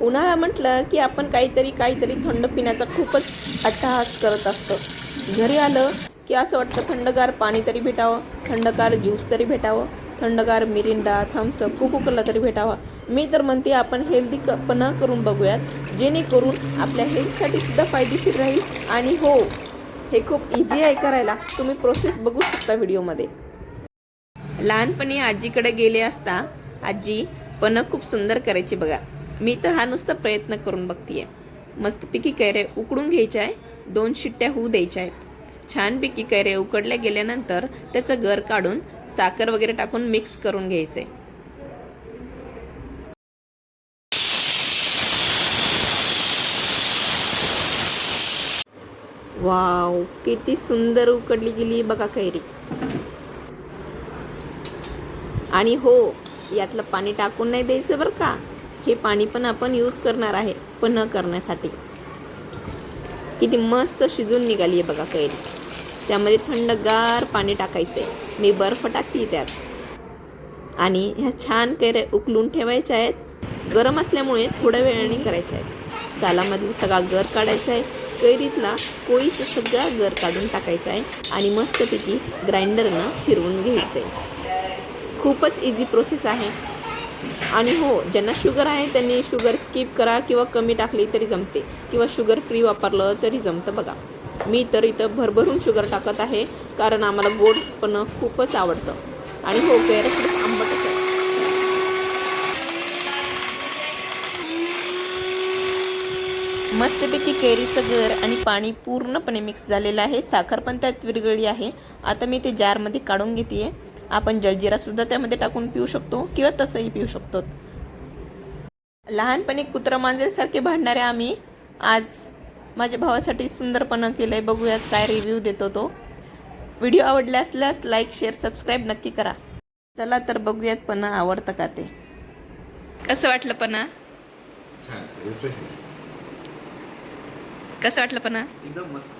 उन्हाळा म्हटलं की आपण काहीतरी थंड पिण्याचा खूपच अट्टहास करत असतो। घरी आलं की असं वाटतं थंडगार पाणी तरी भेटावं, थंडगार ज्यूस तरी भेटावं, थंडगार मिरिंडा, थम्सअप, कोकोकोला तरी भेटावा। मी तर म्हणते आपण हेल्दी पना करून बघूयात, जेणेकरून आपल्या हेल्थसाठी सुद्धा फायदेशीर राहील। आणि हो, हे खूप इझी आहे करायला, तुम्ही प्रोसेस बघू शकता व्हिडिओमध्ये। लहानपणी आजीकडे गेले असता आजी पण खूप सुंदर करायची बघा। मी तर हा नुसता प्रयत्न करून बघतीये। मस्तपैकी कैऱ्या उकडून घ्यायच्या आहे, 2 शिट्ट्या होऊ द्यायच्या आहेत। छानपैकी कैऱ्या उकडल्या गेल्यानंतर त्याचं गर काढून साखर वगैरे टाकून मिक्स करून घ्यायचे। वाव, किती सुंदर उकडली गेली बघा कैरी। आणि हो, यातलं पाणी टाकून नाही द्यायचं बरं का, हे पाणी पण आपण यूज करणार आहे पन्ह करण्यासाठी। किती मस्त शिजून निघाली आहे बघा कैरी। त्यामध्ये थंडगार पाणी टाकायचंय, मी बर्फ टाकते त्यात। आणि ह्या छान कैऱ्या उकळून ठेवायच्या आहेत। गरम असल्यामुळे थोड्या वेळाने करायच्या आहेत। सालामधला सगळा गर काढायचा आहे, कैरीतला कोळीचा सगळा गर काढून टाकायचा आहे आणि मस्तपैकी ग्राइंडरनं फिरवून घ्यायचं आहे। खूपच इझी प्रोसेस आहे। आणि हो, ज्यांना शुगर आहे त्यांनी शुगर स्किप करा किंवा कमी टाकली तरी जमते, किंवा शुगर फ्री वापरलं तरी जमतं बघा। मी तर इथं भरभरून शुगर टाकत आहे, कारण आम्हाला गोड पण खूपच आवडतं। आणि हो, कैऱ्या खूप आंबटच आहे। मस्तपैकी कैरीचं गर आणि पाणी पूर्णपणे मिक्स झालेलं आहे, साखर पण त्यात विरघळली आहे। आता मी ते जारमध्ये काढून घेते। आपण जलजिरा सुद्धा त्यामध्ये टाकून पिऊ शकतो किंवा तसंही पिऊ शकतो। लहानपणी कुत्रा मांजरीसारखे भांडणारे आम्ही आज माझ्या भावासाठी सुंदरपणा केलंय। बघूयात काय रिव्ह्यू देतो तो। व्हिडिओ आवडला असल्यास लाईक, शेअर, सबस्क्राईब नक्की करा। चला तर बघूयात पन्हा आवडतं का ते। कसं वाटलं पन्हा? छान, रिफ्रेशिंग, कसं वाटलं पन्हा? एकदम मस्त।